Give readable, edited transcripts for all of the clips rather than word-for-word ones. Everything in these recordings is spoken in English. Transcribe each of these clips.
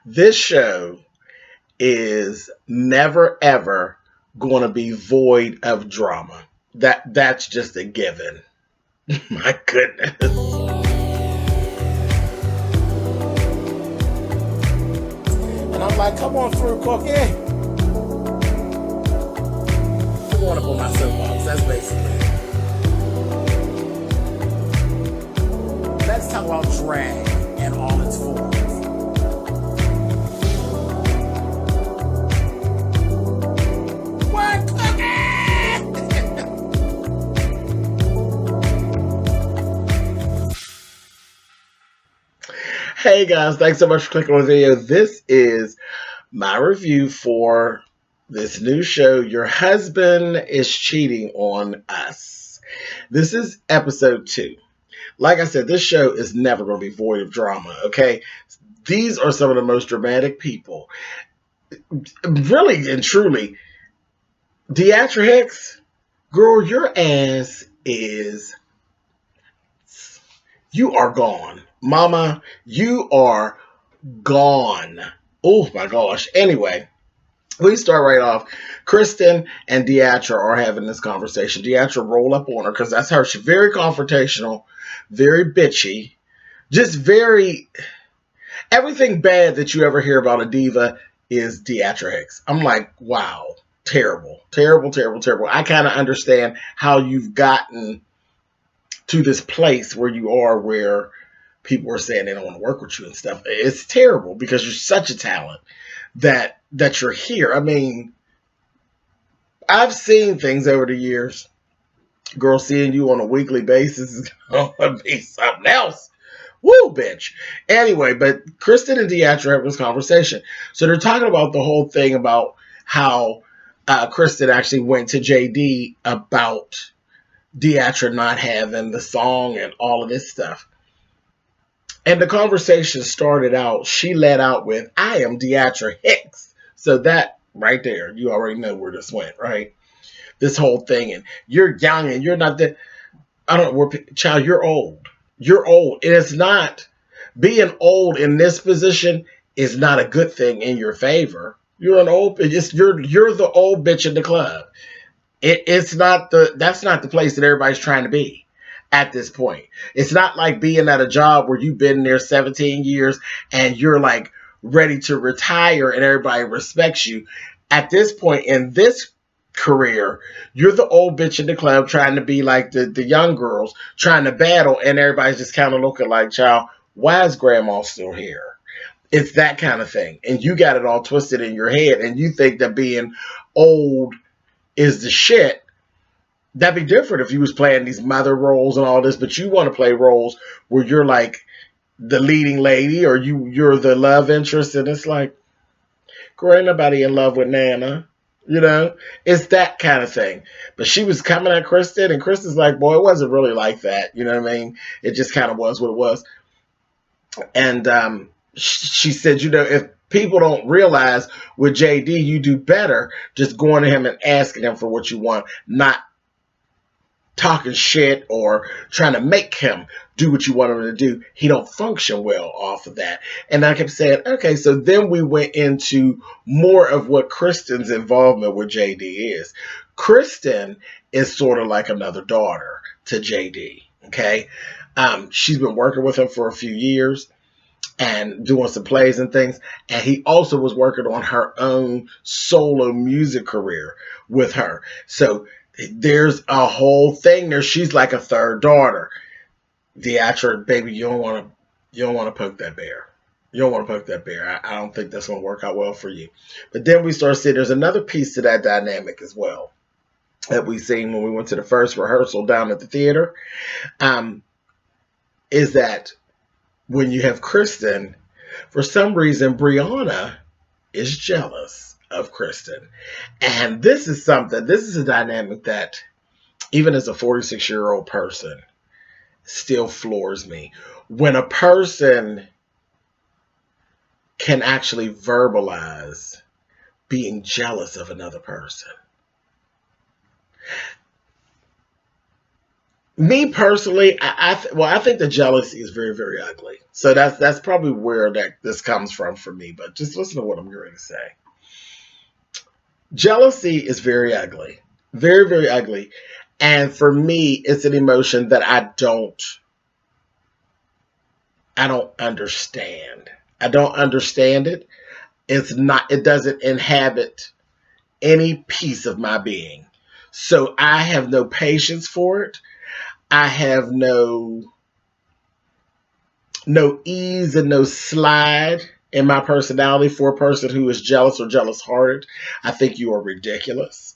This show is never ever going to be void of drama. That's just a given. My goodness. And I'm like, come on through, Cookie. I want to put my soapbox. That's basically it. Let's talk about drag and all its forms. What, Hey guys, thanks so much for clicking on the video. This is my review for this new show, Your Husband is Cheating on Us. This is episode 2. Like I said, this show is never going to be void of drama, okay? These are some of the most dramatic people. Really and truly, Deatra Hicks, girl, your ass is... You are gone. Mama, you are gone. Oh my gosh. Anyway, we start right off. Kristen and Deatra are having this conversation. Deatra roll up on her because that's her. She's very confrontational, very bitchy, just very... Everything bad that you ever hear about a diva is Deatra Hicks. I'm like, wow, terrible, terrible, terrible, terrible. I kind of understand how you've gotten to this place where you are, where people are saying they don't want to work with you and stuff. It's terrible because you're such a talent that you're here. I mean, I've seen things over the years. Girl, seeing you on a weekly basis is gonna be something else. Woo, bitch. Anyway, but Kristen and Deatra have this conversation. So they're talking about the whole thing about how Kristen actually went to JD about Deatra not having the song and all of this stuff. And the conversation started out, she let out with, I am Deatra Hicks. So that right there, you already know where this went, right? This whole thing, and you're young and you're not that, I don't know, child, you're old. You're old. And it's not, being old in this position is not a good thing in your favor. You're an old, you're the old bitch in the club. It's not that's not the place that everybody's trying to be at this point. It's not like being at a job where you've been there 17 years and you're like ready to retire and everybody respects you. At this point in this career, you're the old bitch in the club trying to be like the young girls trying to battle, and everybody's just kind of looking like, child, why is grandma still here? It's that kind of thing. And you got it all twisted in your head and you think that being old is the shit. That'd be different if you was playing these mother roles and all this, but you want to play roles where you're like the leading lady or you're the love interest, and it's like, girl, ain't nobody in love with Nana. You know? It's that kind of thing. But she was coming at Kristen, and Kristen's like, boy, it wasn't really like that. You know what I mean? It just kind of was what it was. And she said, you know, if people don't realize with JD, you do better just going to him and asking him for what you want, not talking shit or trying to make him do what you want him to do. He don't function well off of that. And I kept saying, okay, so then we went into more of what Kristen's involvement with JD is. Kristen is sort of like another daughter to JD, okay? She's been working with him for a few years and doing some plays and things. And he also was working on her own solo music career with her. So there's a whole thing there. She's like a third daughter. Deatra, baby, you don't want to poke that bear. You don't want to poke that bear. I don't think that's going to work out well for you. But then we start seeing there's another piece to that dynamic as well that we seen when we went to the first rehearsal down at the theater. Is that when you have Kristen, for some reason, Brianna is jealous of Kristen. And this is a dynamic that, even as a 46-year-old person, still floors me. When a person can actually verbalize being jealous of another person. Me personally, I think the jealousy is very, very ugly. So that's probably where this comes from for me. But just listen to what I'm going to say. Jealousy is very ugly, very, very ugly, and for me, it's an emotion that I don't understand. I don't understand it. It's not. It doesn't inhabit any piece of my being. So I have no patience for it. I have no ease and no slide in my personality for a person who is jealous or jealous hearted. I think you are ridiculous.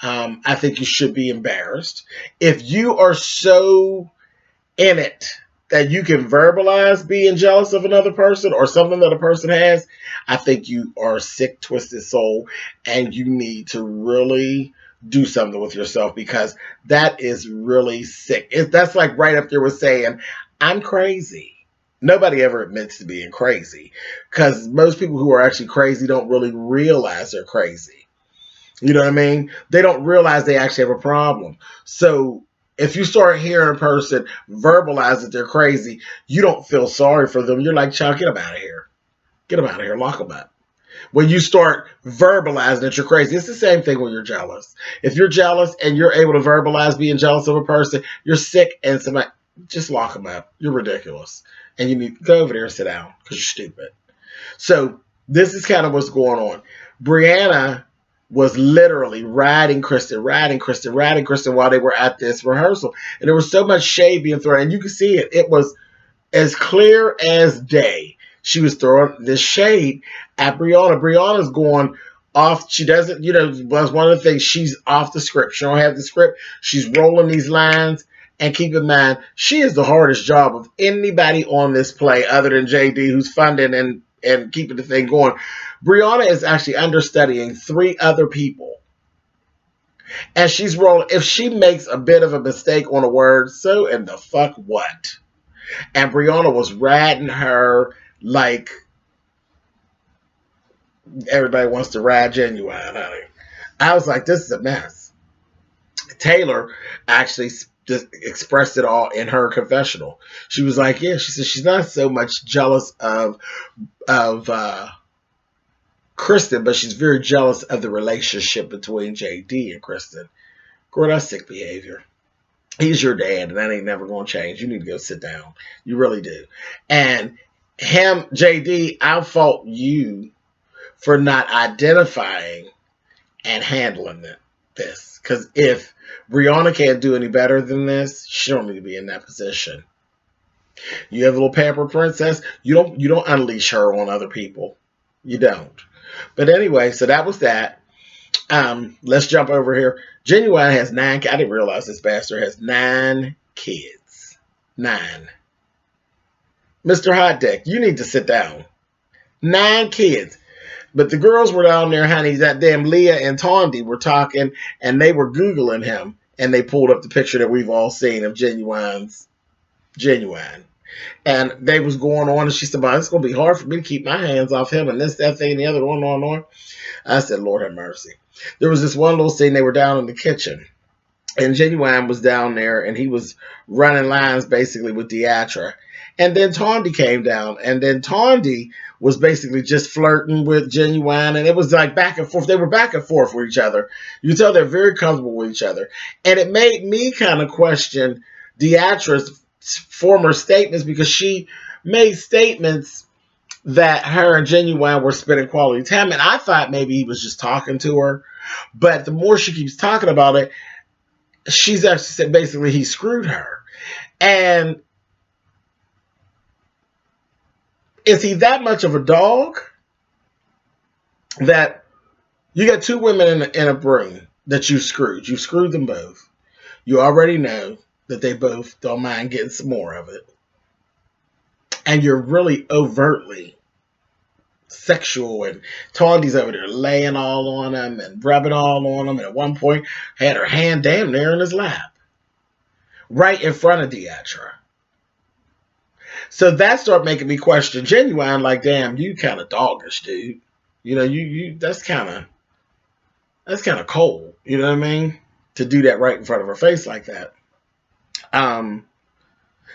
I think you should be embarrassed. If you are so in it that you can verbalize being jealous of another person or something that a person has, I think you are a sick, twisted soul and you need to really do something with yourself because that is really sick. That's like right up there with saying, I'm crazy. Nobody ever admits to being crazy because most people who are actually crazy don't really realize they're crazy. You know what I mean? They don't realize they actually have a problem. So if you start hearing a person verbalize that they're crazy, you don't feel sorry for them. You're like, child, get them out of here. Get them out of here. Lock them up. When you start verbalizing that you're crazy, it's the same thing when you're jealous. If you're jealous and you're able to verbalize being jealous of a person, you're sick and somebody, just lock them up. You're ridiculous. And you need to go over there and sit down because you're stupid. So this is kind of what's going on. Brianna was literally riding Kristen while they were at this rehearsal. And there was so much shade being thrown. And you can see it. It was as clear as day. She was throwing this shade at Brianna. Brianna's going off. She doesn't, was one of the things. She's off the script. She don't have the script. She's rolling these lines. And keep in mind, she is the hardest job of anybody on this play other than JD, who's funding and keeping the thing going. Brianna is actually understudying 3 other people. And she's rolling. If she makes a bit of a mistake on a word, so in the fuck what? And Brianna was riding her like everybody wants to ride Genuine, honey. I was like, this is a mess. Taylor actually just expressed it all in her confessional. She was like, yeah, she said she's not so much jealous of Kristen, but she's very jealous of the relationship between JD and Kristen. Girl, that's sick behavior. He's your dad, and that ain't never going to change. You need to go sit down. You really do. And him, JD, I fault you for not identifying and handling this. Because if Brianna can't do any better than this, she don't need to be in that position. You have a little pamper princess. You don't unleash her on other people. You don't. But anyway, so that was that. Let's jump over here. Genuine has 9. I didn't realize this bastard has 9 kids. 9. Mr. Hot Deck, you need to sit down. 9 kids. But the girls were down there, honey. That damn Leah and Tondi were talking, and they were Googling him, and they pulled up the picture that we've all seen of Genuine. And they was going on, and she said, "It's going to be hard for me to keep my hands off him, and this, that thing, and the other, on. I said, Lord have mercy. There was this one little scene, they were down in the kitchen, and Genuine was down there, and he was running lines basically with Deatra. And then Tondi came down, and then Tondi was basically just flirting with Genuine, and it was like back and forth. They were back and forth with each other. You can tell they're very comfortable with each other. And it made me kind of question Deatra's former statements because she made statements that her and Genuine were spending quality time, and I thought maybe he was just talking to her. But the more she keeps talking about it, she's actually said basically he screwed her. And is he that much of a dog that you got 2 women in a room that you screwed? You screwed them both. You already know that they both don't mind getting some more of it. And you're really overtly sexual, and Tondi's over there laying all on him and rubbing all on him, and at one point had her hand damn near in his lap, right in front of Deatra. So that started making me question Genuine, like, damn, you kind of doggish, dude. You that's kind of cold. You know what I mean? To do that right in front of her face like that. Um,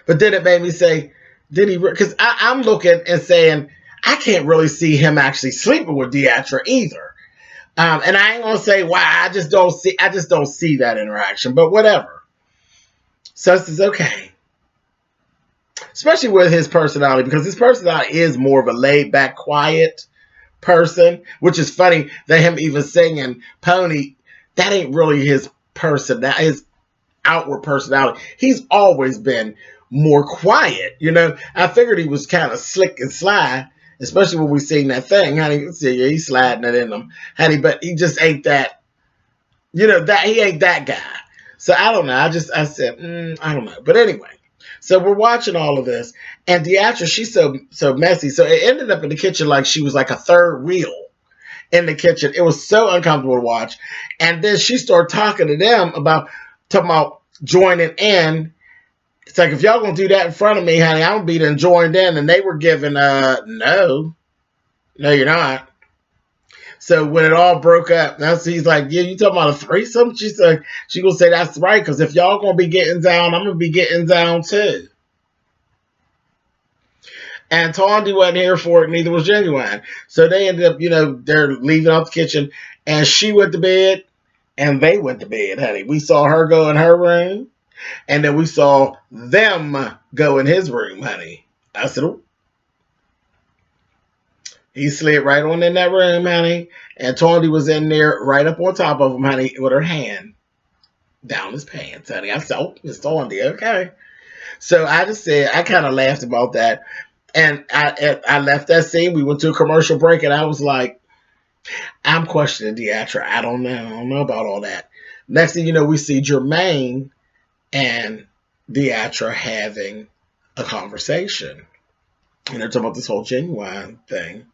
but then it made me say, did he? Because I'm looking and saying, I can't really see him actually sleeping with Deatra either. And I ain't gonna say why. I just don't see that interaction. But whatever. So it's okay, especially with his personality, because his personality is more of a laid back, quiet person, which is funny that him even singing Pony, that ain't really his person, that his outward personality. He's always been more quiet, I figured he was kind of slick and sly, especially when we seen that thing, honey. See, yeah, he's sliding it in him, honey, but he just ain't that, that he ain't that guy. So I don't know. I said, I don't know. But anyway, so we're watching all of this, and Deatra, she's so messy. So it ended up in the kitchen like she was like a third wheel in the kitchen. It was so uncomfortable to watch. And then she started talking about joining in. It's like, if y'all gonna do that in front of me, honey, I'm gonna be done joined in. And they were giving no, you're not. So when it all broke up, now he's like, yeah, you talking about a threesome? She said, she gonna say that's right, because if y'all gonna be getting down, I'm gonna be getting down too. And Tondi wasn't here for it, neither was Genuine. So they ended up, they're leaving out the kitchen, and she went to bed, and they went to bed, honey. We saw her go in her room, and then we saw them go in his room, honey. I said, oh. He slid right on in that room, honey, and Tondi was in there right up on top of him, honey, with her hand down his pants, honey. I said, oh, it's Tondi, okay. So I just said, I kind of laughed about that, and I left that scene. We went to a commercial break, and I was like, I'm questioning Deatra. I don't know about all that. Next thing you know, we see Jermaine and Deatra having a conversation, and they're talking about this whole Genuine thing.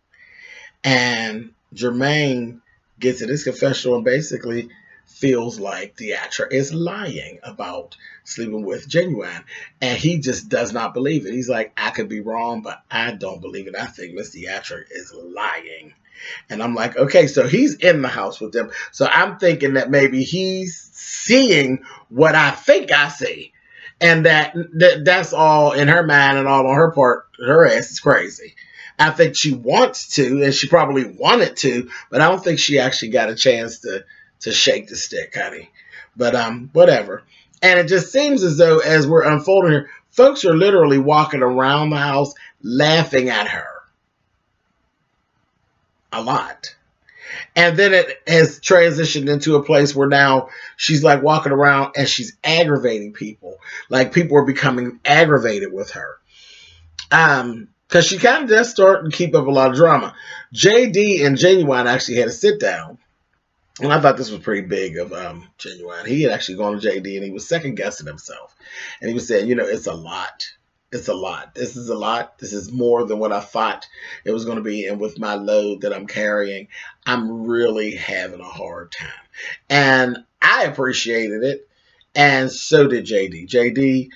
And Jermaine gets in his confessional and basically feels like Deatra is lying about sleeping with Genuine. And he just does not believe it. He's like, I could be wrong, but I don't believe it. I think Miss Deatra is lying. And I'm like, okay, so he's in the house with them. So I'm thinking that maybe he's seeing what I think I see. And that's all in her mind, and all on her part. Her ass is crazy. I think she wants to, and she probably wanted to, but I don't think she actually got a chance to shake the stick, honey. But whatever. And it just seems as though, as we're unfolding here, folks are literally walking around the house laughing at her a lot. And then it has transitioned into a place where now she's like walking around and she's aggravating people. Like, people are becoming aggravated with her. Because she kind of does start to keep up a lot of drama. JD and Genuine actually had a sit down. And I thought this was pretty big of Genuine. He had actually gone to JD and he was second guessing himself. And he was saying, it's a lot. It's a lot. This is a lot. This is more than what I thought it was going to be. And with my load that I'm carrying, I'm really having a hard time. And I appreciated it. And so did JD. JD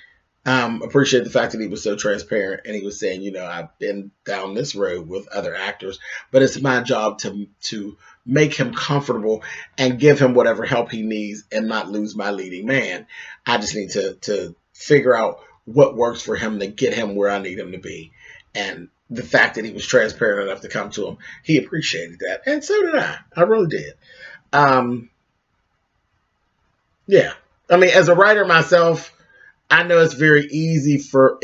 appreciated the fact that he was so transparent. And he was saying, I've been down this road with other actors, but it's my job to make him comfortable and give him whatever help he needs and not lose my leading man. I just need to figure out what works for him to get him where I need him to be. And the fact that he was transparent enough to come to him, he appreciated that. And so did I. I really did. Yeah. I mean, as a writer myself, I know it's very easy for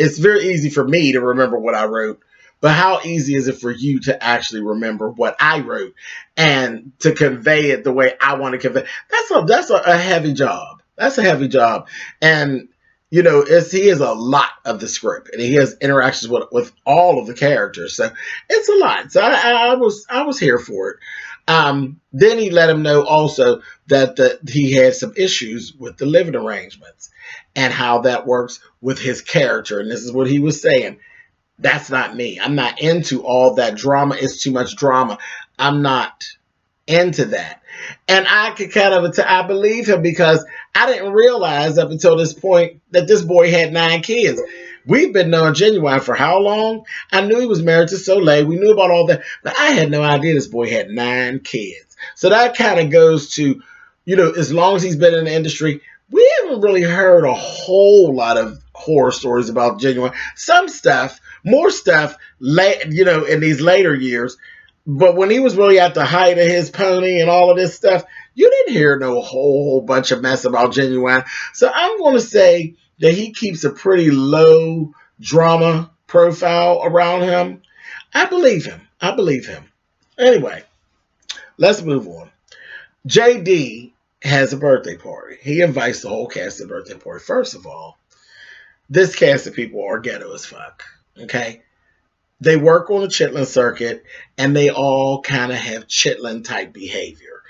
me to remember what I wrote, but how easy is it for you to actually remember what I wrote and to convey it the way I want to convey? That's a heavy job. That's a heavy job. And he has a lot of the script, and he has interactions with all of the characters. So it's a lot. So I was here for it. Then he let him know also that he had some issues with the living arrangements and how that works with his character. And this is what he was saying. That's not me. I'm not into all that drama. It's too much drama. I'm not into that. And I could I believe him, because I didn't realize up until this point that this boy had 9 kids. We've been knowing Genuine for how long? I knew he was married to Soleil. We knew about all that, but I had no idea this boy had 9 kids. So that kind of goes to, as long as he's been in the industry, we haven't really heard a whole lot of horror stories about Genuine. Some stuff, more stuff, in these later years. But when he was really at the height of his pony and all of this stuff, you didn't hear no whole bunch of mess about Genuine. So I'm going to say that he keeps a pretty low drama profile around him. I believe him. I believe him. Anyway, let's move on. JD has a birthday party. He invites the whole cast to the birthday party. First of all, this cast of people are ghetto as fuck. Okay? They work on the chitlin circuit, and they all kind of have chitlin type behavior.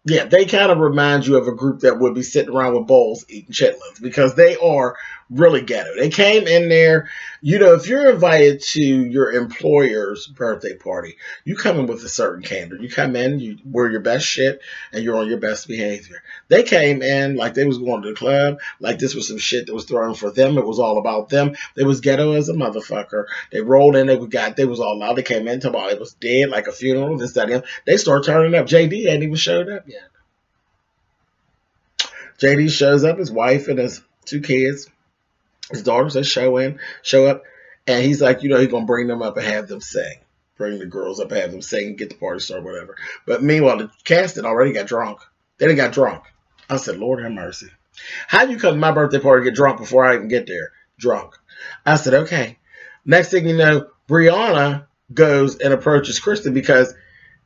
They kind of remind you of a group that would be sitting around with bowls eating chitlins, because they are really ghetto. They came in there, if you're invited to your employer's birthday party, you come in with a certain candor. You come in, you wear your best shit, and you're on your best behavior. They came in like they was going to the club, like this was some shit that was thrown for them. It was all about them. They was ghetto as a motherfucker. They rolled in, they was all loud. They came in, talking about it was dead, like a funeral, this, that, and that. They started turning up. JD hadn't even showed up yet. JD shows up, his wife and his 2 kids. His daughters, they show up, and he's like, he's going to bring them up and have them sing. Bring the girls up and have them sing, get the party started, whatever. But meanwhile, the cast had already got drunk. They done got drunk. I said, Lord have mercy. How you come to my birthday party and get drunk before I even get there? Drunk. I said, okay. Next thing you know, Brianna goes and approaches Kristen, because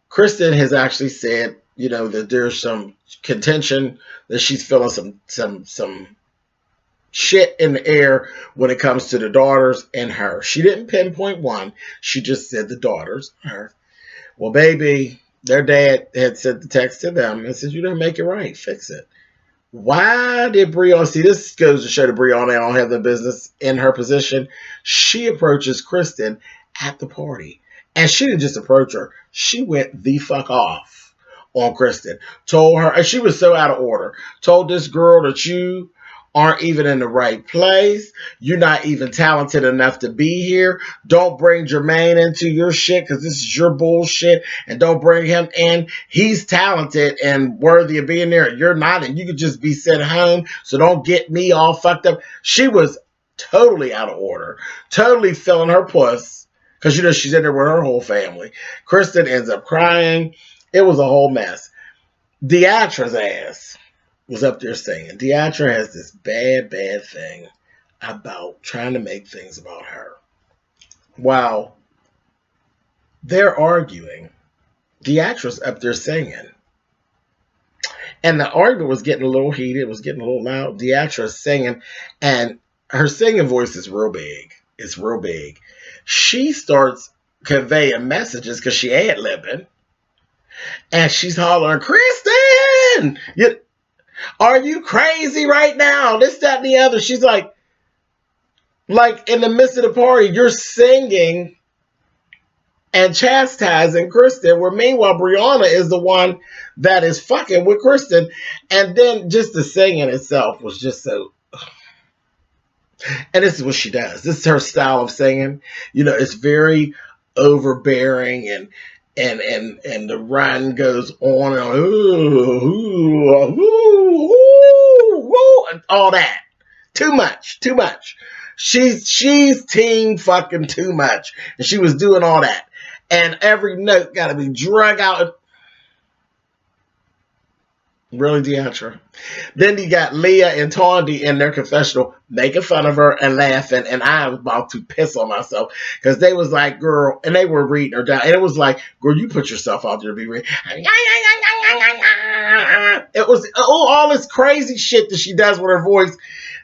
Kristen has actually said, that there's some contention, that she's feeling some shit in the air when it comes to the daughters and her. She didn't pinpoint one. She just said the daughters, her. Well, baby, their dad had sent the text to them and said, you didn't make it right. Fix it. Why did Brianna, see, this goes to show that Brianna don't have the business in her position. She approaches Kristen at the party. And she didn't just approach her. She went the fuck off on Kristen. Told her, and she was so out of order. Told this girl that you aren't even in the right place. You're not even talented enough to be here. Don't bring Jermaine into your shit, because this is your bullshit. And don't bring him in. He's talented and worthy of being there. You're not, and you could just be sent home. So don't get me all fucked up. She was totally out of order. Totally filling her puss, because she's in there with her whole family. Kristen ends up crying. It was a whole mess. Deatra's ass was up there singing. Deatra has this bad thing about trying to make things about her. While they're arguing, Deatra's up there singing. And the argument was getting a little heated. It was getting a little loud. Deatra's singing, and her singing voice is real big. It's real big. She starts conveying messages because she ad-libbing. And she's hollering, Kristen! Are you crazy right now? This, that, and the other. She's like in the midst of the party, you're singing and chastising Kristen, where meanwhile Brianna is the one that is fucking with Kristen. And then just the singing itself was just so... And this is what she does. This is her style of singing. It's very overbearing, and the run goes on and on, and all that. Too much. She's teen fucking too much, and she was doing all that, and every note got to be drug out. Really, Deatra? Then you got Leah and Tondi in their confessional making fun of her and laughing, and I was about to piss on myself, because they was like, girl, and they were reading her down, and it was like, girl, you put yourself out there to be reading. It was all this crazy shit that she does with her voice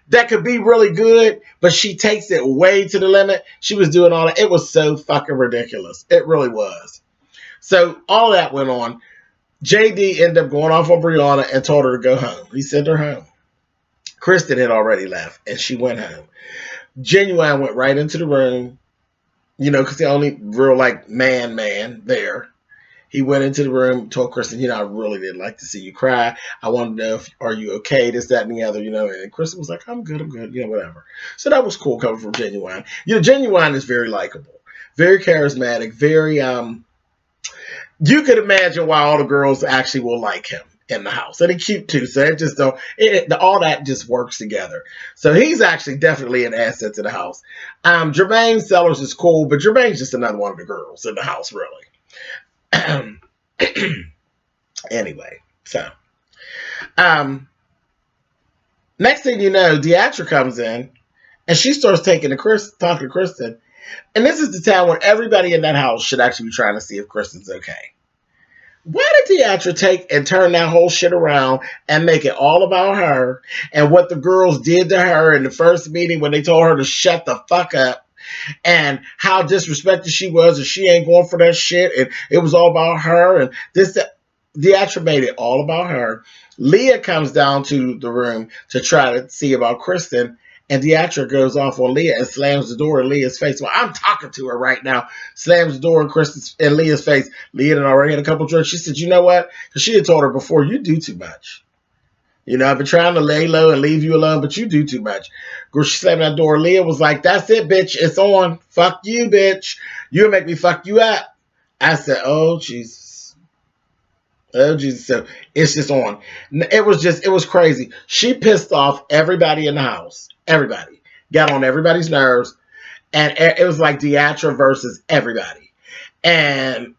that could be really good, but she takes it way to the limit. She was doing all that. It was so fucking ridiculous. It really was. So all that went on. JD ended up going off on Brianna and told her to go home. He sent her home. Kristen had already left, and she went home. Genuine went right into the room, because the only real, man there. He went into the room, told Kristen, I really didn't like to see you cry. I wanted to know, are you okay, this, that, and the other, and Kristen was like, I'm good, whatever. So that was cool coming from Genuine. Genuine is very likable, very charismatic, very, you could imagine why all the girls actually will like him. in the house, and he's cute too. So it just don't. All that just works together. So he's actually definitely an asset to the house. Jermaine Sellers is cool, but Jermaine's just another one of the girls in the house, really. Anyway, so next thing you know, Deatra comes in, and she starts talking to Kristen. And this is the time when everybody in that house should actually be trying to see if Kristen's okay. Why did Deatra take and turn that whole shit around and make it all about her and what the girls did to her in the first meeting when they told her to shut the fuck up and how disrespected she was and she ain't going for that shit and it was all about her and this, that. Deatra made it all about her. Leah comes down to the room to try to see about Kristen. And Deatra goes off on Leah and slams the door in Leah's face. Well, I'm talking to her right now. Slams the door in Leah's face. Leah had already had a couple drinks. She said, you know what? Because she had told her before, you do too much. You know, I've been trying to lay low and leave you alone, but you do too much. Girl, she slammed that door. Leah was like, that's it, bitch. It's on. Fuck you, bitch. You'll make me fuck you up. I said, oh, Jesus. Oh, Jesus. So it's just on. It was crazy. She pissed off everybody in the house. Everybody. Got on everybody's nerves. And it was like Deatra versus everybody. And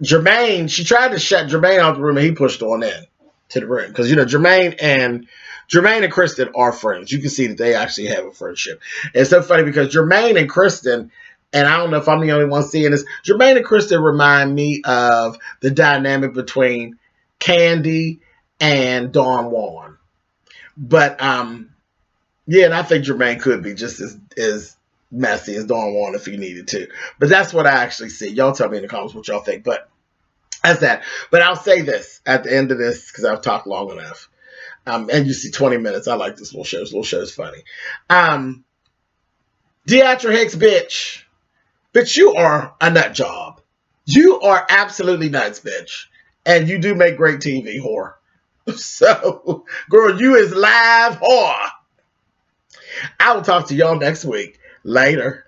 Jermaine, she tried to shut Jermaine out the room and he pushed on in to the room. Because, you know, Jermaine and Kristen are friends. You can see that they actually have a friendship. And it's so funny because Jermaine and Kristen, and I don't know if I'm the only one seeing this, Jermaine and Kristen remind me of the dynamic between Candy and Dawn Juan. But, yeah, and I think Jermaine could be just as messy as Dawn Juan if he needed to. But that's what I actually see. Y'all tell me in the comments what y'all think. But that's that. But I'll say this at the end of this because I've talked long enough. And you see 20 minutes. I like this little show. This little show is funny. Deatra Hicks, bitch. Bitch, you are a nut job. You are absolutely nuts, bitch. And you do make great TV, whore. So, girl, you is live whore. I will talk to y'all next week. Later.